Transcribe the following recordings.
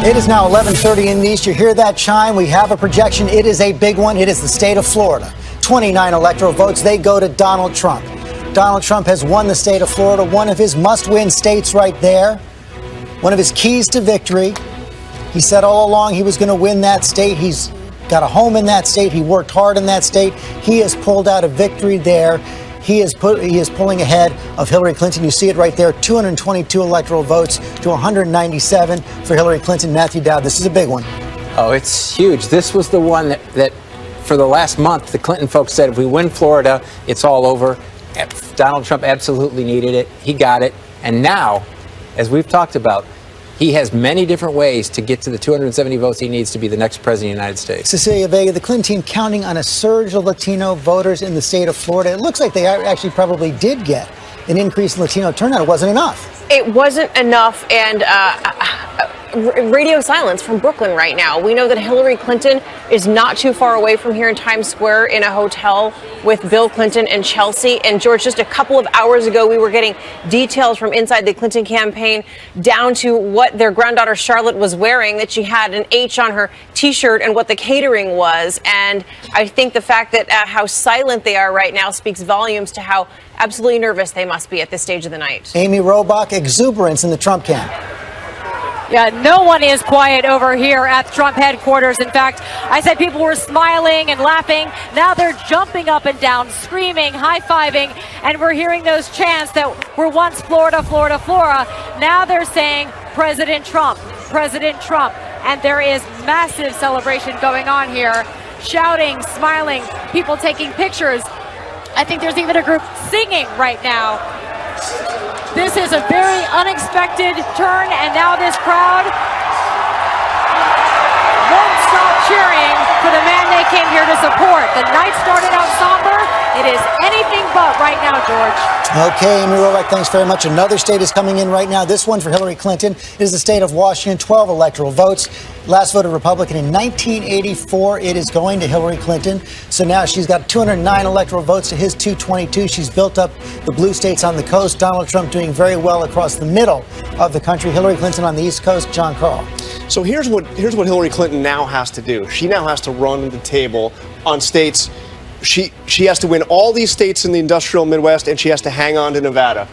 It is now 11:30 in the East. You hear that chime? We have a projection. It is a big one. It is the state of Florida. 29 electoral votes. They go to Donald Trump. Donald Trump has won the state of Florida, one of his must-win states right there, one of his keys to victory. He said all along he was going to win that state. He's got a home in that state. He worked hard in that state. He has pulled out a victory there. He is pulling ahead of Hillary Clinton. You see it right there, 222 electoral votes to 197 for Hillary Clinton. Matthew Dowd, this is a big one. Oh, it's huge. This was the one that for the last month, the Clinton folks said, if we win Florida, it's all over. Donald Trump absolutely needed it. He got it. And now, as we've talked about, he has many different ways to get to the 270 votes he needs to be the next president of the United States. Cecilia Vega, the Clinton team counting on a surge of Latino voters in the state of Florida. It looks like they actually probably did get an increase in Latino turnout. It wasn't enough. It wasn't enough, and radio silence from Brooklyn right now. We know that Hillary Clinton is not too far away from here in Times Square in a hotel with Bill Clinton and Chelsea. And George, just a couple of hours ago, we were getting details from inside the Clinton campaign down to what their granddaughter Charlotte was wearing, that she had an H on her T-shirt and what the catering was. And I think the fact that how silent they are right now speaks volumes to how absolutely nervous they must be at this stage of the night. Amy Robach, exuberance in the Trump camp. Yeah, no one is quiet over here at Trump headquarters. In fact, I said people were smiling and laughing. Now they're jumping up and down, screaming, high-fiving, and we're hearing those chants that were once Florida, Florida, Florida. Now they're saying President Trump, President Trump. And there is massive celebration going on here, shouting, smiling, people taking pictures. I think there's even a group singing right now. This is a very unexpected turn, and now this crowd won't stop cheering for the man they came here to support. The night started out somber. It is anything but right now, George. Okay, Amy Robach, thanks very much. Another state is coming in right now. This one for Hillary Clinton. It is the state of Washington, 12 electoral votes. Last voted Republican in 1984. It is going to Hillary Clinton. So now she's got 209 electoral votes to his 222. She's built up the blue states on the coast. Donald Trump doing very well across the middle of the country. Hillary Clinton on the East Coast. John Carl. So here's what Hillary Clinton now has to do. She now has to run the table on states. She has to win all these states in the industrial Midwest, and she has to hang on to Nevada.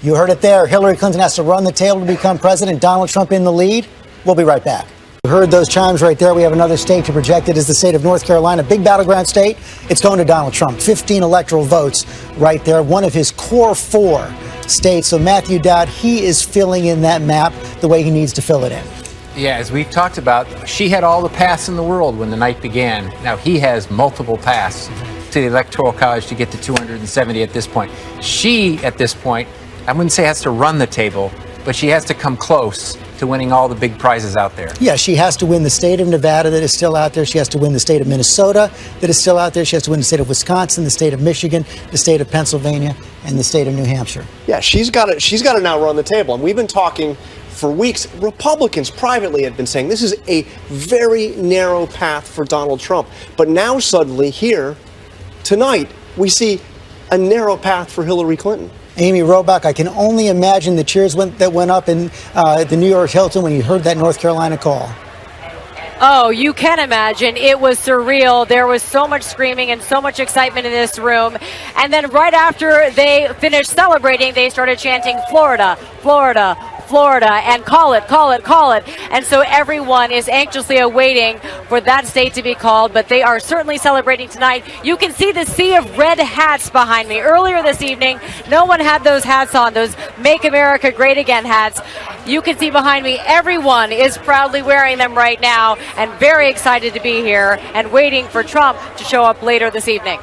You heard it there. Hillary Clinton has to run the table to become president. Donald Trump in the lead. We'll be right back. You heard those chimes right there. We have another state to project. It is the state of North Carolina, big battleground state. It's going to Donald Trump. 15 electoral votes right there. One of his core four states. So Matthew Dowd, he is filling in that map the way he needs to fill it in. Yeah, as we've talked about, she had all the paths in the world when the night began. Now he has multiple paths to the Electoral College to get to 270 at this point. She, at this point, I wouldn't say has to run the table, but she has to come close to winning all the big prizes out there. Yeah, she has to win the state of Nevada that is still out there. She has to win the state of Minnesota that is still out there. She has to win the state of Wisconsin, the state of Michigan, the state of Pennsylvania, and the state of New Hampshire. Yeah, she's got to now run the table. And we've been talking for weeks. Republicans privately had been saying this is a very narrow path for Donald Trump. But now suddenly here, tonight, we see a narrow path for Hillary Clinton. Amy Robach, I can only imagine the cheers that went up in the New York Hilton when you heard that North Carolina call. Oh, you can imagine. It was surreal. There was so much screaming and so much excitement in this room. And then right after they finished celebrating, they started chanting, Florida, Florida, Florida, and call it, call it, call it. And so everyone is anxiously awaiting for that state to be called, but they are certainly celebrating tonight. You can see the sea of red hats behind me. Earlier this evening, no one had those hats on, those Make America Great Again hats. You can see behind me, everyone is proudly wearing them right now and very excited to be here and waiting for Trump to show up later this evening.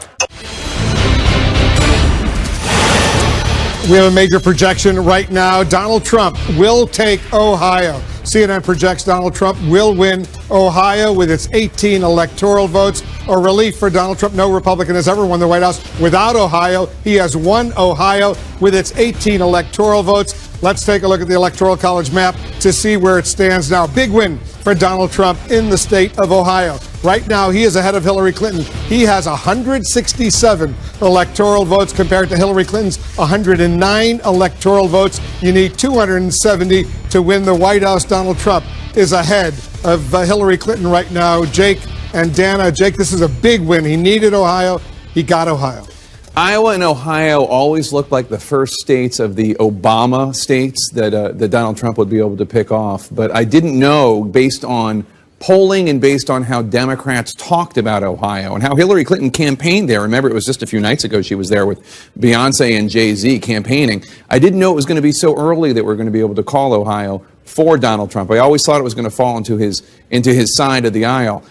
We have a major projection right now. Donald Trump will take Ohio. CNN projects Donald Trump will win Ohio with its 18 electoral votes. A relief for Donald Trump. No Republican has ever won the White House without Ohio. He has won Ohio with its 18 electoral votes. Let's take a look at the Electoral College map to see where it stands now. Big win for Donald Trump in the state of Ohio. Right now, he is ahead of Hillary Clinton. He has 167 electoral votes compared to Hillary Clinton's 109 electoral votes. You need 270 to win the White House. Donald Trump is ahead of Hillary Clinton right now. Jake and Dana. Jake, this is a big win. He needed Ohio. He got Ohio. Iowa and Ohio always looked like the first states of the Obama states that Donald Trump would be able to pick off. But I didn't know, based on polling and based on how Democrats talked about Ohio and how Hillary Clinton campaigned there. Remember, it was just a few nights ago she was there with Beyonce and Jay-Z campaigning. I didn't know it was going to be so early that we're going to be able to call Ohio for Donald Trump. I always thought it was going to fall into his side of the aisle.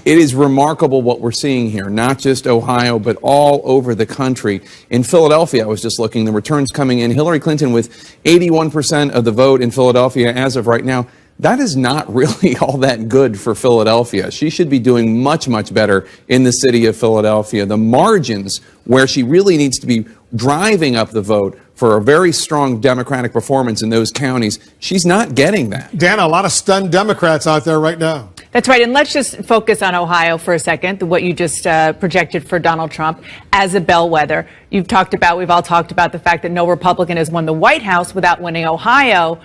It is remarkable what we're seeing here, not just Ohio, but all over the country. In Philadelphia, I was just looking, the returns coming in. Hillary Clinton with 81% of the vote in Philadelphia as of right now. That is not really all that good for Philadelphia. She should be doing much, much better in the city of Philadelphia. The margins where she really needs to be driving up the vote for a very strong Democratic performance in those counties, she's not getting that. Dana, a lot of stunned Democrats out there right now. That's right. And let's just focus on Ohio for a second, what you just projected for Donald Trump as a bellwether. We've all talked about the fact that no Republican has won the White House without winning Ohio.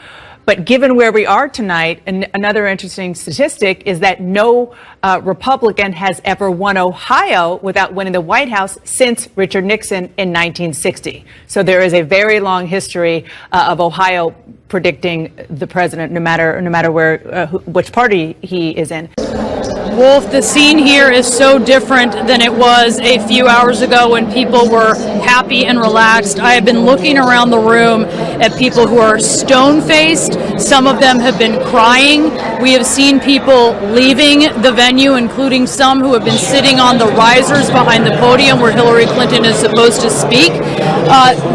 But given where we are tonight, and another interesting statistic is that no Republican has ever won Ohio without winning the White House since Richard Nixon in 1960. So there is a very long history of Ohio predicting the president, no matter where which party he is in. Wolf, the scene here is so different than it was a few hours ago when people were happy and relaxed. I have been looking around the room at people who are stone-faced. Some of them have been crying. We have seen people leaving the venue, including some who have been sitting on the risers behind the podium where Hillary Clinton is supposed to speak.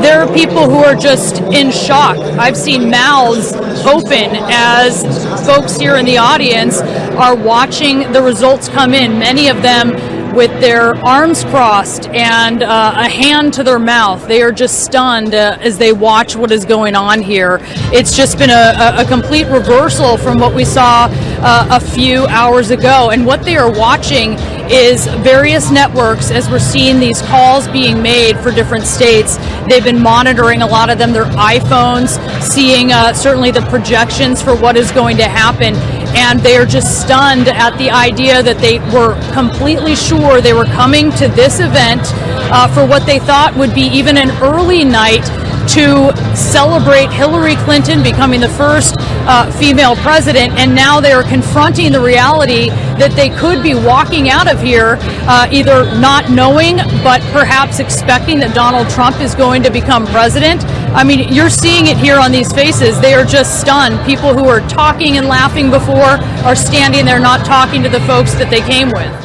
There are people who are just in shock. I've seen mouths open as folks here in the audience are watching the results come in, many of them with their arms crossed and a hand to their mouth. They are just stunned as they watch what is going on here. It's just been a complete reversal from what we saw a few hours ago. And what they are watching is various networks, as we're seeing these calls being made for different states. They've been monitoring, a lot of them, their iPhones, seeing certainly the projections for what is going to happen. And they are just stunned at the idea that they were completely sure they were coming to this event for what they thought would be even an early night to celebrate Hillary Clinton becoming the first female president, and now they are confronting the reality that they could be walking out of here either not knowing but perhaps expecting that Donald Trump is going to become president. I mean, you're seeing it here on these faces. They are just stunned. People who were talking and laughing before are standing there not talking to the folks that they came with.